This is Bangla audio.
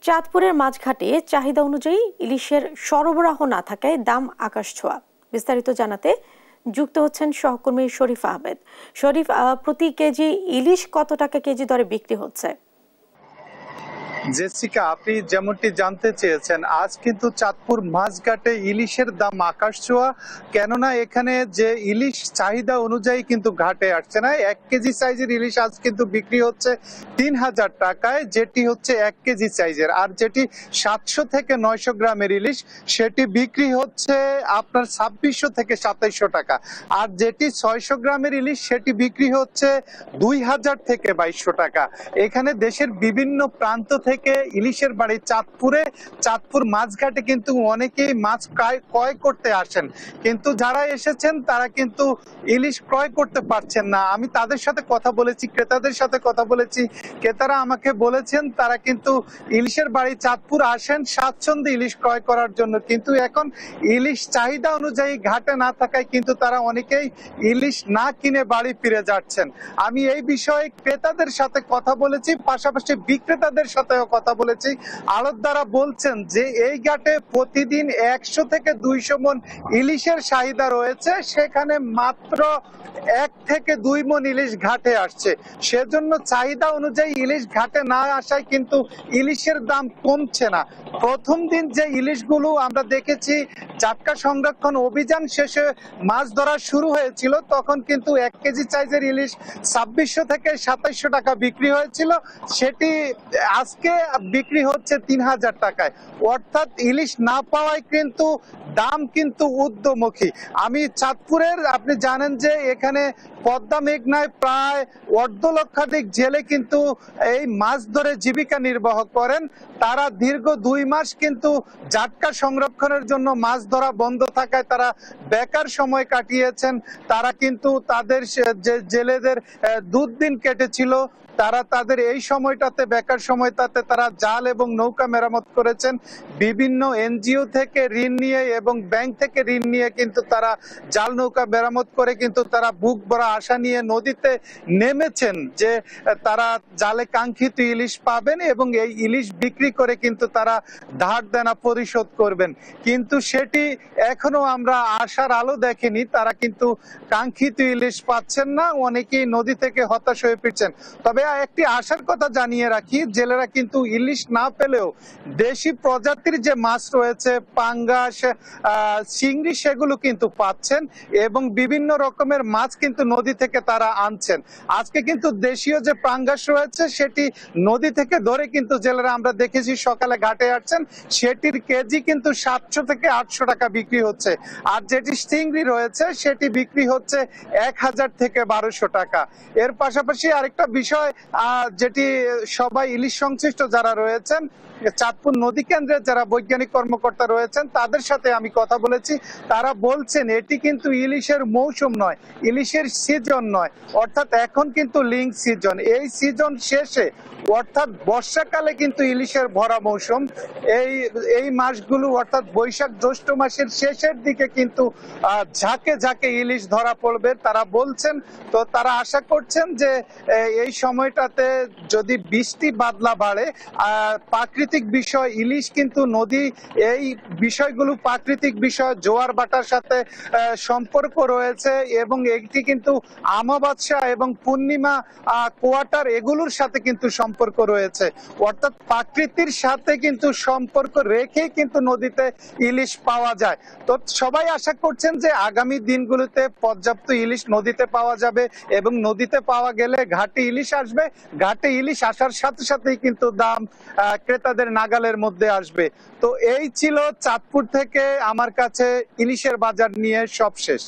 চাঁদপুরের মাছঘাটে চাহিদা অনুযায়ী ইলিশের সরবরাহ না থাকায় দাম আকাশছোঁয়া। বিস্তারিত জানাতে যুক্ত হচ্ছেন সহকর্মী শরীফ আহমেদ। শরীফ, প্রতি কেজি ইলিশ কত টাকা কেজি দরে বিক্রি হচ্ছে? জেসিকা, আপনি যেমনটি জানতে চেয়েছেন, আজ কিন্তু চাঁদপুর মাছঘাটে ইলিশের দাম আকাশছোঁয়া। কেননা এখানে যে ইলিশ চাহিদা অনুযায়ী কিন্তু ঘাটে আসছে না। 1 কেজি সাইজের ইলিশ আজ কিন্তু বিক্রি হচ্ছে 3000 টাকায়, যেটি হচ্ছে 1 কেজি সাইজের। আর যেটি 700 থেকে 900 গ্রামের ইলিশ, সেটি বিক্রি হচ্ছে আপনার 2600 থেকে 2700 টাকা। আর যেটি 600 গ্রামের ইলিশ, সেটি বিক্রি হচ্ছে 2000 থেকে 2200 টাকা। এখানে দেশের বিভিন্ন প্রান্ত থেকে ইলিশের বাড়ি চাঁদপুর মাছঘাটে কিন্তু অনেকেই মাছ ক্রয় করতে আসেন, কিন্তু যারা এসেছেন তারা কিন্তু ইলিশ ক্রয় করতে পারছেন না। আমি তাদের সাথে কথা বলেছি, ক্রেতাদের সাথে কথা বলেছি। ক্রেতারা আমাকে বলেছেন তারা কিন্তু ইলিশের বাড়ি চাঁদপুর আসেন স্বাচ্ছন্দ্যে ইলিশ ক্রয় করার জন্য, কিন্তু এখন ইলিশ চাহিদা অনুযায়ী ঘাটে না থাকায় কিন্তু তারা অনেকেই ইলিশ না কিনে বাড়ি ফিরে যাচ্ছেন। আমি এই বিষয়ে ক্রেতাদের সাথে কথা বলেছি, পাশাপাশি বিক্রেতাদের সাথেও কথা বলেছি। আড়তদাররা বলছেন যে এই ঘাটে প্রতিদিন 100 থেকে 200 মন ইলিশের চাহিদা রয়েছে, সেখানে মাত্র 1 থেকে 2 মন ইলিশ ঘাটে আসছে। সেজন্য চাহিদা অনুযায়ী ইলিশ ঘাটে না আসায় কিন্তু ইলিশের দাম কমছে না। প্রথম দিন যে ইলিশগুলো আমরা দেখেছি, জাটকা সংরক্ষণ অভিযান শেষে মাছ ধরা শুরু হয়েছিল, তখন কিন্তু 1 কেজি সাইজের ইলিশ 2600 থেকে 2700 টাকা বিক্রি হয়েছিল, সেটি আজকে বিক্রি হচ্ছে 3000 টাকায়। অর্থাৎ ইলিশ না পাওয়ায় কিন্তু দাম কিন্তু ঊর্ধ্বমুখী। আমি চাঁদপুরের, আপনি জানেন যে এখানে পদ্মা মেঘনায় প্রায় 1.5 লক্ষাধিক জেলে কিন্তু এই মাছ ধরে জীবিকা নির্বাহ করেন। তারা দীর্ঘ 2 মাস কিন্তু জাটকা সংরক্ষণের জন্য মাছ ধরা বন্ধ থাকায় তারা বেকার সময় কাটিয়েছেন। তারা কিন্তু তাদের যে জেলেদের দুর্দিন কেটেছিল, তারা তাদের এই সময়টাতে, বেকার সময়টাতে তারা জাল এবং নৌকা মেরামত করেছেন। বিভিন্ন এনজিও থেকে ঋণ নিয়ে এবং ব্যাংক থেকে ঋণ নিয়ে কিন্তু তারা জাল নৌকা মেরামত করে কিন্তু তারা বুক ভরা আশা নিয়ে নদীতে নেমেছেন যে তারা জালে কাঙ্ক্ষিত ইলিশ পাবেন এবং এই ইলিশ বিক্রি করে কিন্তু তারা ধার দেনা পরিশোধ করবেন। কিন্তু সেটি এখনো আমরা আশার আলো দেখেনি। তারা কিন্তু কাঙ্ক্ষিত ইলিশ পাচ্ছেন না, অনেকেই নদী থেকে হতাশ হয়ে ফিরছেন। তবে একটি আশার কথা জানিয়ে রাখি, জেলেরা কিন্তু ইলিশ না পেলেও দেশি প্রজাতির যে মাছ রয়েছে, পাঙ্গাস, চিংড়ি, সেগুলো কিন্তু পাচ্ছেন এবং বিভিন্ন রকমের মাছ কিন্তু নদী থেকে তারা আনছেন। আজকে কিন্তু দেশীয় যে পাঙ্গাস রয়েছে, সেটি নদী থেকে ধরে কিন্তু জেলেরা, আমরা দেখেছি সকালে ঘাটে আসছেন, সেটির কেজি কিন্তু 700 থেকে 800 টাকা বিক্রি হচ্ছে। আর যেটি চিংড়ি রয়েছে, সেটি বিক্রি হচ্ছে 1000 থেকে 1200 টাকা। এর পাশাপাশি আরেকটা বিষয়, যেটি সবাই ইলিশ সংশ্লিষ্ট যারা রয়েছেন, চাঁদপুর নদী কেন্দ্রের যারা বৈজ্ঞানিক কর্মকর্তা রয়েছেন, তাদের সাথে আমি কথা বলেছি। তারা বলছেন এটি কিন্তু ইলিশের মৌসুম নয়, ইলিশের সিজন নয়, অর্থাৎ এখন কিন্তু লিঙ্ক সিজন। এই সিজন শেষে, অর্থাৎ বর্ষাকালে কিন্তু ইলিশের ভরা মৌসুম। এই মাসগুলো অর্থাৎ বৈশাখ জ্যৈষ্ঠ মাসের শেষের দিকে কিন্তু ঝাঁকে ঝাঁকে ইলিশ ধরা পড়বে তারা বলছেন। তো তারা আশা করছেন যে এই সময়টাতে যদি বৃষ্টি বাদলা বাড়ে, প্রাকৃতিক বিষয়, ইলিশ কিন্তু নদী, এই বিষয়গুলো প্রাকৃতিক বিষয়, জোয়ার বাটার সাথে সম্পর্ক রয়েছে এবং এটি কিন্তু আমাবস্যা এবং পূর্ণিমা কোয়ার্টার, এগুলোর সাথে কিন্তু সম্পর্ক রয়েছে। অর্থাৎ প্রকৃতির সাথে কিন্তু সম্পর্ক রেখে কিন্তু নদীতে ইলিশ পাওয়া যায়। তো সবাই আশা করছেন যে আগামী দিনগুলোতে পর্যাপ্ত ইলিশ নদীতে পাওয়া যাবে এবং নদীতে পাওয়া গেলে ঘাটে ইলিশ আসবে। ঘাটে ইলিশ আসার সাথে সাথেই কিন্তু দাম ক্রেতাদের নাগালের মধ্যে আসবে। তো এই ছিল চাঁদপুর থেকে আমার কাছে ইলিশের বাজার নিয়ে সব শেষ।